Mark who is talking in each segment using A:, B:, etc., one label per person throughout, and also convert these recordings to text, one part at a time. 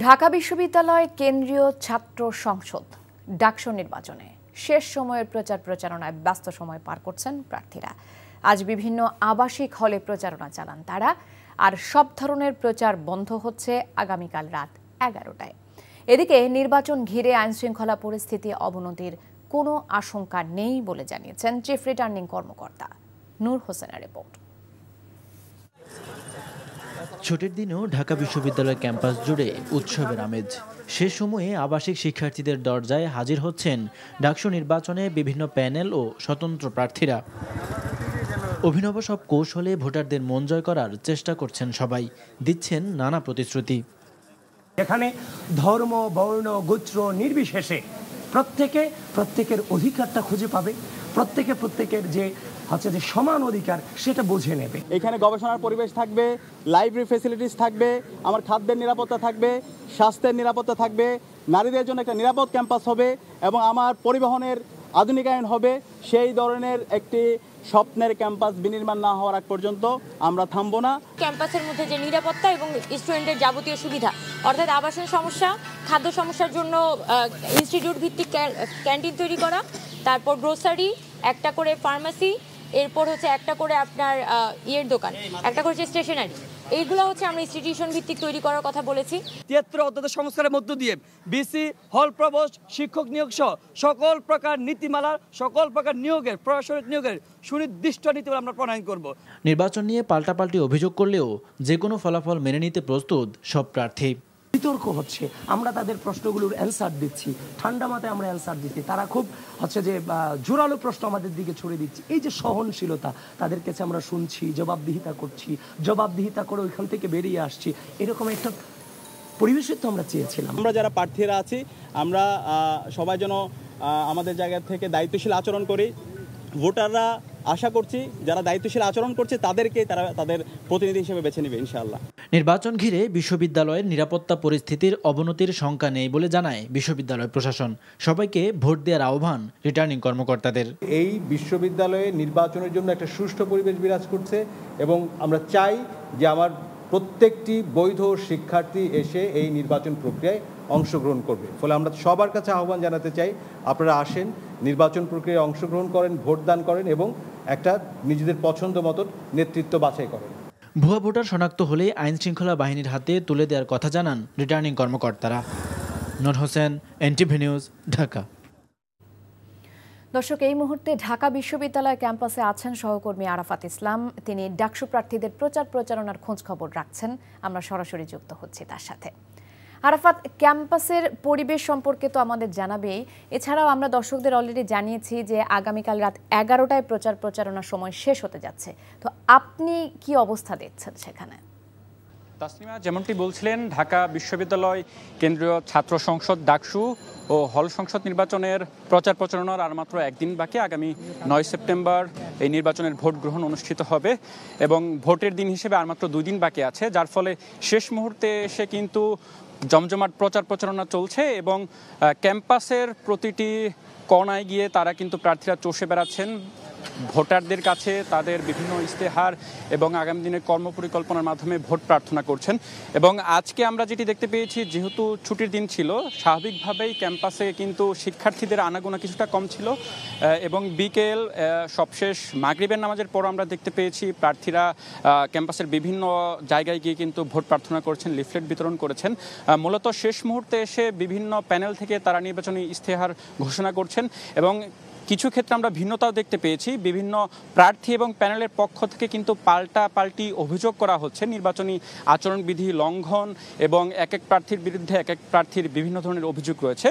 A: ঢাকা বিশ্ববিদ্যালয় কেন্দ্রীয় ছাত্র সংসদ ডাকসু নির্বাচনে শেষ সময়ের প্রচার প্রচারণায় ব্যস্ত সময় পার করছেন প্রার্থীরা। আজ বিভিন্ন আবাসিক হলে প্রচারণা চালান তারা, আর সব ধরনের প্রচার বন্ধ হচ্ছে আগামীকাল রাত 11টায়। এদিকে নির্বাচন ঘিরে আইনশৃঙ্খলা পরিস্থিতি অবনতির কোনো আশঙ্কা নেই বলে জানিয়েছেন চিফ রিটার্নিং কর্মকর্তা নূর হোসেনের রিপোর্ট।
B: ছুটির দিনেও ঢাকা বিশ্ববিদ্যালয় ক্যাম্পাস জুড়ে উৎসবের আমেজ। সে সময়ে আবাসিক শিক্ষার্থীদের দরজায় হাজির হচ্ছেন ডাকসু নির্বাচনে বিভিন্ন প্যানেল ও স্বতন্ত্র প্রার্থীরা। অভিনব সব কৌশলে ভোটারদের মন জয় করার চেষ্টা করছেন সবাই, দিচ্ছেন নানা প্রতিশ্রুতি।
C: এখানে ধর্ম, বর্ণ, গোত্র নির্বিশেষে প্রত্যেকের অধিকারটা খুঁজে পাবে, প্রত্যেকের যে সমান অধিকার সেটা বুঝে নেবে।
D: এখানে গবেষণার পরিবেশ থাকবে, লাইব্রেরি ফ্যাসিলিটিস থাকবে, আমার খাদ্যের নিরাপত্তা থাকবে, স্বাস্থ্যের নিরাপত্তা থাকবে, নারীদের জন্য একটা নিরাপদ ক্যাম্পাস হবে এবং আমার পরিবহনের আধুনিকায়ন হবে। সেই ধরনের একটি স্বপ্নের ক্যাম্পাস বিনির্মাণ না হওয়ার আগ পর্যন্ত আমরা থামবো না।
E: ক্যাম্পাসের মধ্যে যে নিরাপত্তা এবং স্টুডেন্টের যাবতীয় সুবিধা, অর্থাৎ আবাসন সমস্যা, খাদ্য সমস্যার জন্য ইনস্টিটিউট ভিত্তিক ক্যান্টিন তৈরি করা, তারপর গ্রোসারি, একটা করে ফার্মাসি, এরপর হচ্ছে একটা করে আপনার দোকান, একটা করে স্টেশনারি, এইগুলো হচ্ছে আমরা ইনস্টিটিউশন ভিত্তিক তৈরি করার কথা বলেছি।
F: ৭৩ অধ্যাদেশ সংস্কারের মধ্য দিয়ে বিসি, হল প্রভোস্ট, শিক্ষক নিয়োগ সহ সকল প্রকার নীতিমালার, সকল প্রকার নিয়োগের, প্রশাসনিক নিয়োগের সুনির্দিষ্ট নীতিমালা আমরা প্রণয়ন করব।
B: নির্বাচন নিয়ে পাল্টাপাল্টি অভিযোগ করলেও যে কোনো ফলাফল মেনে নিতে প্রস্তুত সব প্রার্থী।
C: বিতর্ক হচ্ছে, আমরা তাদের প্রশ্নগুলোর অ্যান্সার দিচ্ছি, ঠান্ডা মাথায় আমরা অ্যান্সার দিচ্ছি, তারা খুব জোরালো প্রশ্ন আমাদের দিকে ছড়ে দিচ্ছি। এই যে সহনশীলতা, তাদের কাছে আমরা শুনছি, জবাবদিহিতা করে ওইখান থেকে বেরিয়ে আসছি, এরকম একটা পরিবেশের তো আমরা চেয়েছিলাম।
D: আমরা যারা প্রার্থীরা আছি, আমরা সবাই যেন আমাদের জায়গা থেকে দায়িত্বশীল আচরণ করি। ভোটাররা আশা করছি যারা দায়িত্বশীল আচরণ করছে তাদেরকে তারা তাদের প্রতিনিধি হিসেবে বেছে নেবে ইনশাআল্লাহ।
B: নির্বাচন ঘিরে বিশ্ববিদ্যালয়ের নিরাপত্তা পরিস্থিতির অবনতির শঙ্কা নেই বলে জানায় বিশ্ববিদ্যালয় প্রশাসন। সবাইকে ভোট দেওয়ার আহ্বান রিটার্নিং কর্মকর্তাদের।
G: এই বিশ্ববিদ্যালয়ে নির্বাচনের জন্য একটা সুষ্ঠু পরিবেশ বিরাজ করছে এবং আমরা চাই যে আমার প্রত্যেকটি বৈধ শিক্ষার্থী এসে এই নির্বাচন প্রক্রিয়ায় অংশগ্রহণ করবে। ফলে আমরা সবার কাছে আহ্বান জানাতে চাই, আপনারা আসেন, নির্বাচন প্রক্রিয়ায় অংশগ্রহণ করেন, ভোটদান করেন এবং একটা নিজেদের পছন্দ মতো নেতৃত্ব বাছাই করেন।
B: ভুয়া ভোটার শনাক্ত হলে আইনশৃঙ্খলা বাহিনীর হাতে তুলে দেওয়ার কথা জানান রিটার্নিং কর্মকর্তারা। নূর হোসেন, এনটিভি নিউজ, ঢাকা।
A: দর্শক, এই মুহূর্তে ঢাকা বিশ্ববিদ্যালয় ক্যাম্পাসে আছেন সহকর্মী আরাফাত ইসলাম। তিনি ডাকসু প্রার্থীদের প্রচার প্রচারণার খোঁজ খবর রাখছেন। আমরা সরাসরি যুক্ত হচ্ছি তার সাথে। আরাফাত, ক্যাম্পাসের পরিবেশ সম্পর্কে তো আমাদের জানাবেই, এছাড়াও আমরা দর্শকদের অলরেডি জানিয়েছি যে আগামীকাল রাত 11টায় প্রচার প্রচারণার সময় শেষ হতে যাচ্ছে। তো আপনি কি অবস্থা দেখছেন সেখানে?
H: তাসনিমা, যেমনটি বলছিলেন, ঢাকা বিশ্ববিদ্যালয় কেন্দ্রীয় ছাত্র সংসদ ডাকসু ও হল সংসদ নির্বাচনের প্রচার প্রচারণার আর মাত্র একদিন বাকি। আগামী 9 সেপ্টেম্বর এই নির্বাচনের ভোট গ্রহণ অনুষ্ঠিত হবে এবং ভোটের দিন হিসেবে আর মাত্র 2 দিন বাকি আছে, যার ফলে শেষ মুহূর্তে এসে কিন্তু জমজমাট প্রচার প্রচারণা চলছে এবং ক্যাম্পাসের প্রতিটি কোণায় গিয়ে তারা কিন্তু প্রার্থীরা চষে বেড়াচ্ছেন ভোটারদের কাছে, তাদের বিভিন্ন ইশতেহার এবং আগামী দিনের কর্মপরিকল্পনার মাধ্যমে ভোট প্রার্থনা করছেন। এবং আজকে আমরা যেটি দেখতে পেয়েছি, যেহেতু ছুটির দিন ছিল, স্বাভাবিকভাবেই ক্যাম্পাসে কিন্তু শিক্ষার্থীদের আনাগোনা কিছুটা কম ছিল এবং বিকেল সবশেষ মাগরিবের নামাজের পর আমরা দেখতে পেয়েছি প্রার্থীরা ক্যাম্পাসের বিভিন্ন জায়গায় গিয়ে কিন্তু ভোট প্রার্থনা করছেন, লিফলেট বিতরণ করেছেন। মূলত শেষ মুহূর্তে এসে বিভিন্ন প্যানেল থেকে তারা নির্বাচনী ইশতেহার ঘোষণা করছেন এবং কিছু ক্ষেত্রে আমরা ভিন্নতাও দেখতে পেয়েছি। বিভিন্ন প্রার্থী এবং প্যানেলের পক্ষ থেকে কিন্তু পাল্টি অভিযোগ করা হচ্ছে নির্বাচনী আচরণবিধি লঙ্ঘন এবং এক এক প্রার্থীর বিরুদ্ধে এক এক প্রার্থীর বিভিন্ন ধরনের অভিযোগ রয়েছে।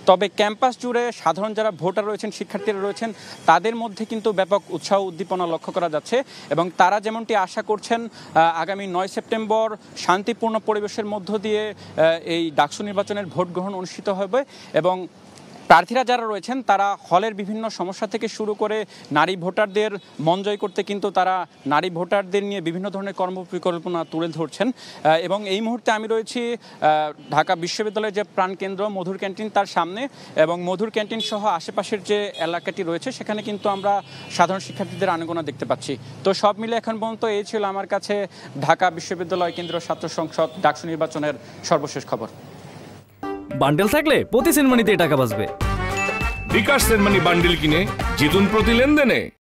H: তবে ক্যাম্পাস জুড়ে সাধারণ যারা ভোটার রয়েছেন, শিক্ষার্থীরা রয়েছেন, তাদের মধ্যে কিন্তু ব্যাপক উৎসাহ উদ্দীপনা লক্ষ্য করা যাচ্ছে এবং তারা যেমনটি আশা করছেন আগামী 9 সেপ্টেম্বর শান্তিপূর্ণ পরিবেশের মধ্য দিয়ে এই ডাকসু নির্বাচনের ভোট গ্রহণ অনুষ্ঠিত হবে এবং প্রার্থীরা যারা রয়েছেন তারা হলের বিভিন্ন সমস্যা থেকে শুরু করে নারী ভোটারদের মন জয় করতে কিন্তু তারা নারী ভোটারদের নিয়ে বিভিন্ন ধরনের কর্মপরিকল্পনা তুলে ধরছেন। এবং এই মুহূর্তে আমি রয়েছি ঢাকা বিশ্ববিদ্যালয়ের যে প্রাণকেন্দ্র মধুর ক্যান্টিন তার সামনে এবং মধুর ক্যান্টিন সহ আশেপাশের যে এলাকাটি রয়েছে সেখানে কিন্তু আমরা সাধারণ শিক্ষার্থীদের আনাগোনা দেখতে পাচ্ছি। তো সব মিলে এখন পর্যন্ত এই ছিল আমার কাছে ঢাকা বিশ্ববিদ্যালয় কেন্দ্রীয় ছাত্র সংসদ ডাকসু নির্বাচনের সর্বশেষ খবর।
I: বান্ডেল থাকলে প্রতি সেনমানিতে টাকা বাঁচবে।
J: বিকাশ সেনমানি বান্ডেল কিনে জিতুন প্রতি লেনদেনে।